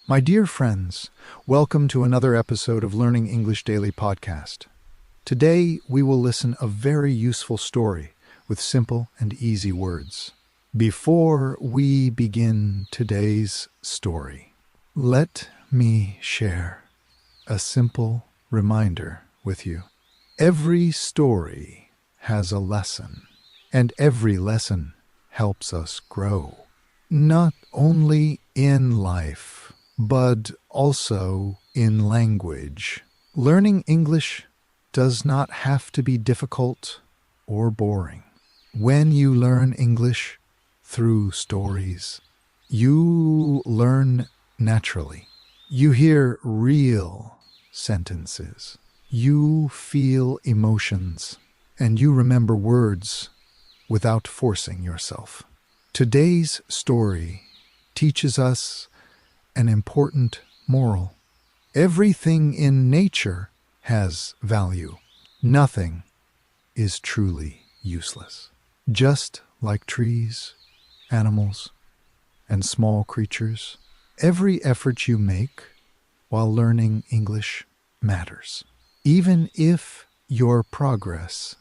My dear friends, welcome to another episode of Learning English Daily Podcast. Today, we will listen a very useful story with simple and easy words. Before we begin today's story, let me share a simple reminder with you. Every story has a lesson, and every lesson helps us grow, not only in life, but also in language. Learning English does not have to be difficult or boring. When you learn English through stories, you learn naturally. You hear real sentences. You feel emotions, and you remember words without forcing yourself. Today's story teaches us an important moral. Everything in nature has value. Nothing is truly useless. Just like trees, animals, and small creatures, every effort you make while learning English matters. Even if your progress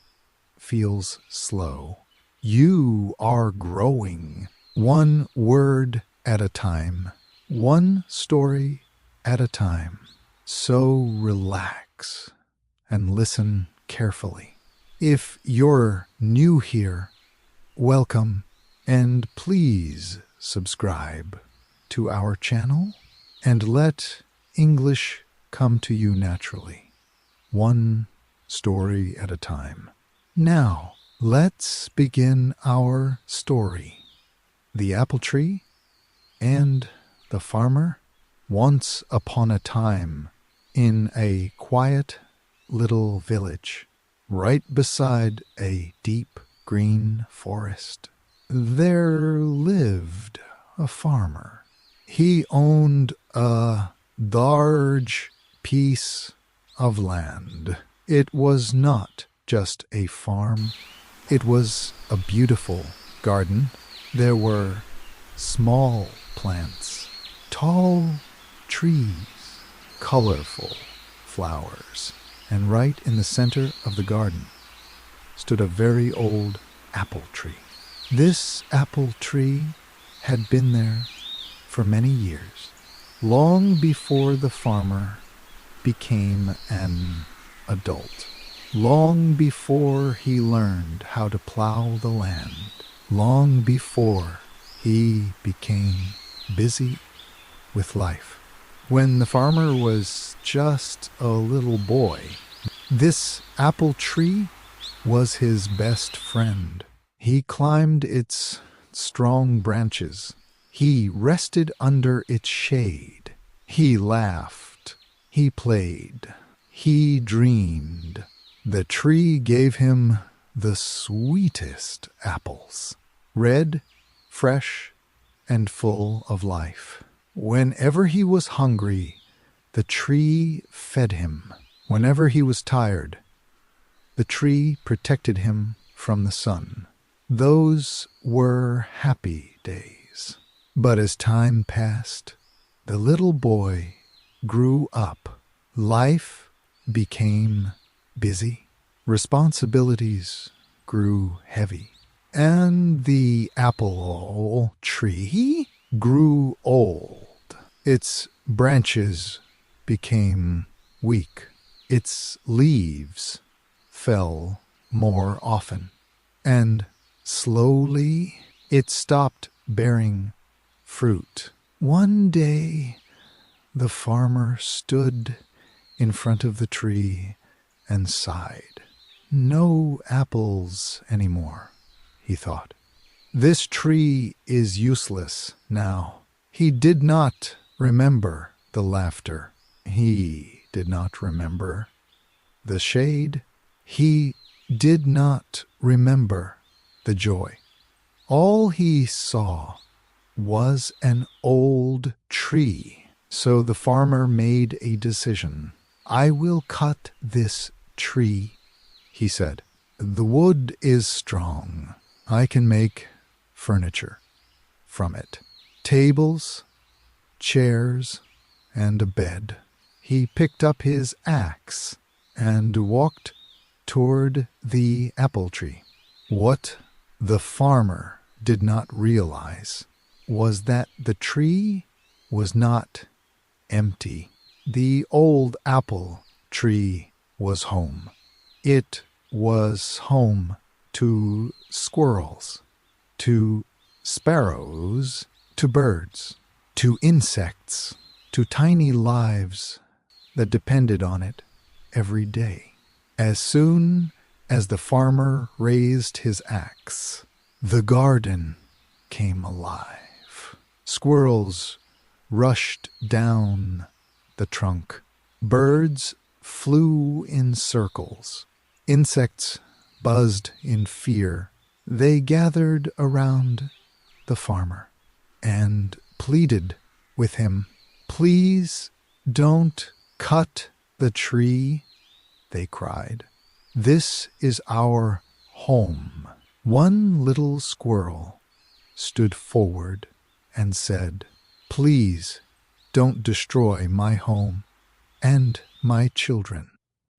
feels slow, you are growing one word at a time. One story at a time. So relax and listen carefully. If you're new here, welcome, and please subscribe to our channel and let English come to you naturally, one story at a time. Now, let's begin our story. The apple tree and the farmer. Once upon a time, in a quiet little village, right beside a deep green forest, there lived a farmer. He owned a large piece of land. It was not just a farm. It was a beautiful garden. There were small plants, tall trees, colorful flowers, and right in the center of the garden stood a very old apple tree. This apple tree had been there for many years, long before the farmer became an adult, long before he learned how to plow the land, long before he became busy with life. When the farmer was just a little boy, this apple tree was his best friend. He climbed its strong branches. He rested under its shade. He laughed. He played. He dreamed. The tree gave him the sweetest apples, red, fresh, and full of life. Whenever he was hungry, the tree fed him. Whenever he was tired, the tree protected him from the sun. Those were happy days. But as time passed, the little boy grew up. Life became busy. Responsibilities grew heavy. And the apple tree grew old. Its branches became weak. Its leaves fell more often. And slowly it stopped bearing fruit. One day, the farmer stood in front of the tree and sighed. No apples anymore, he thought. This tree is useless now. He did not remember the laughter. He did not remember the shade. He did not remember the joy. All he saw was an old tree. So the farmer made a decision. I will cut this tree, he said. The wood is strong. I can make furniture from it. Tables, chairs, and a bed. He picked up his axe and walked toward the apple tree. What the farmer did not realize was that the tree was not empty. The old apple tree was home. It was home to squirrels, to sparrows, to birds, to insects, to tiny lives that depended on it every day. As soon as the farmer raised his axe, the garden came alive. Squirrels rushed down the trunk. Birds flew in circles. Insects buzzed in fear. They gathered around the farmer and pleaded with him. "Please don't cut the tree," they cried. "This is our home." One little squirrel stood forward and said, "Please don't destroy my home and my children."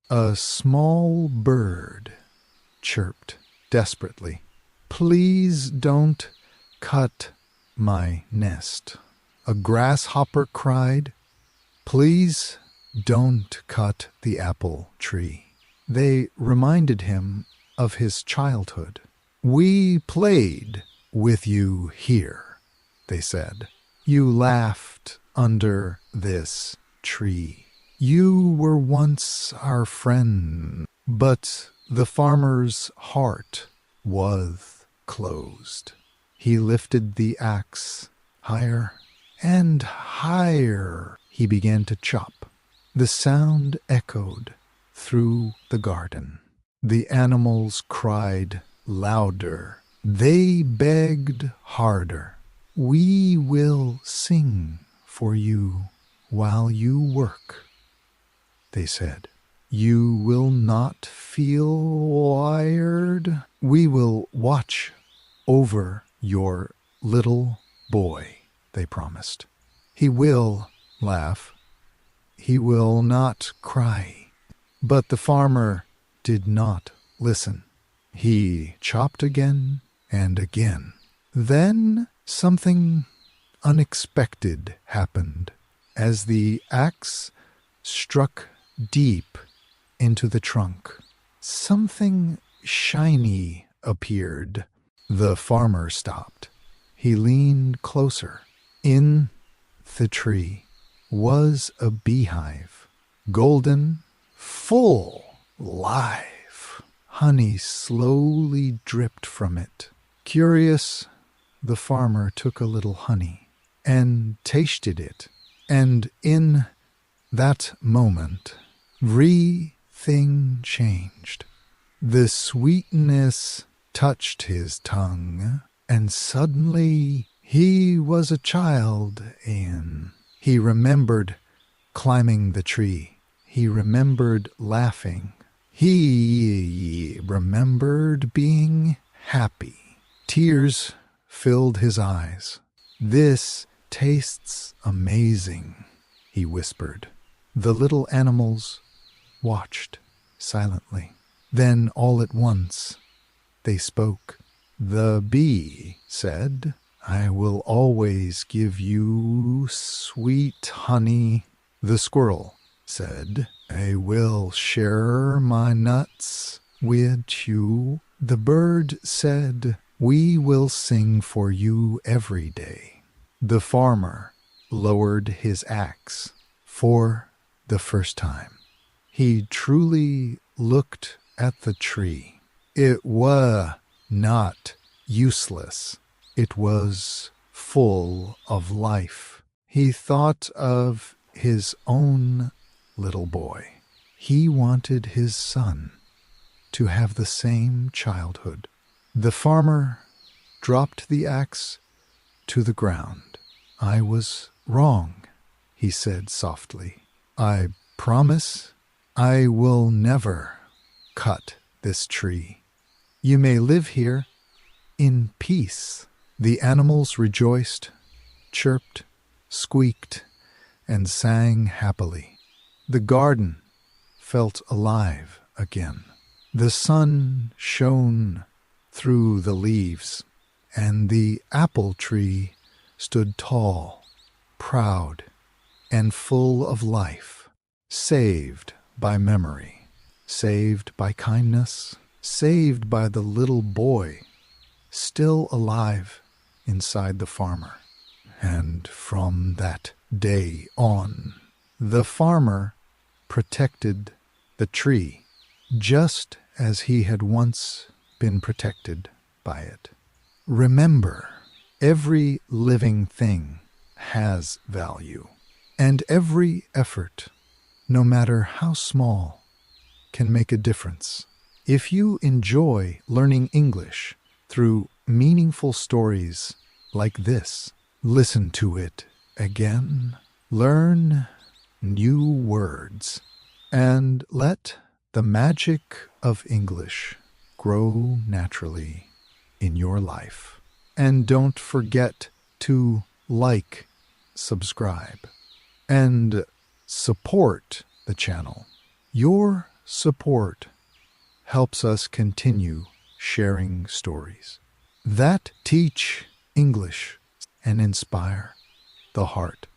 A small bird chirped desperately, "Please don't cut my nest." A grasshopper cried, "Please don't cut the apple tree." They reminded him of his childhood. "We played with you here," they said. "You laughed under this tree. You were once our friend." But the farmer's heart was closed. He lifted the axe higher and higher. He began to chop. The sound echoed through the garden. The animals cried louder. They begged harder. "We will sing for you while you work," they said. "You will not feel tired. We will watch over your little boy," they promised. "He will laugh. He will not cry." But the farmer did not listen. He chopped again and again. Then something unexpected happened. As the axe struck deep into the trunk, something shiny appeared. The farmer stopped. He leaned closer. In the tree was a beehive, golden, full, live. Honey slowly dripped from it. Curious, the farmer took a little honey and tasted it. And in that moment, everything changed. The sweetness touched his tongue, and suddenly he was a child again. He remembered climbing the tree. He remembered laughing. He remembered being happy. Tears filled his eyes. "This tastes amazing," he whispered. The little animals watched silently. Then all at once they spoke. The bee said, "I will always give you sweet honey." The squirrel said, "I will share my nuts with you." The bird said, "We will sing for you every day." The farmer lowered his axe for the first time. He truly looked at the tree. It was not useless. It was full of life. He thought of his own little boy. He wanted his son to have the same childhood. The farmer dropped the axe to the ground. "I was wrong," he said softly. "I promise I will never cut this tree. You may live here in peace." The animals rejoiced, chirped, squeaked. and sang happily. The garden felt alive again. The sun shone through the leaves, and the apple tree stood tall, proud, and full of life, saved by memory, saved by kindness, saved by the little boy still alive inside the farmer. And from that day on, the farmer protected the tree just as he had once been protected by it. Remember, every living thing has value, and every effort, no matter how small, can make a difference. If you enjoy learning English through meaningful stories like this, listen to it again, learn new words, and let the magic of English grow naturally in your life. And don't forget to like, subscribe, and support the channel. Your support helps us continue sharing stories that teach English and inspire the heart.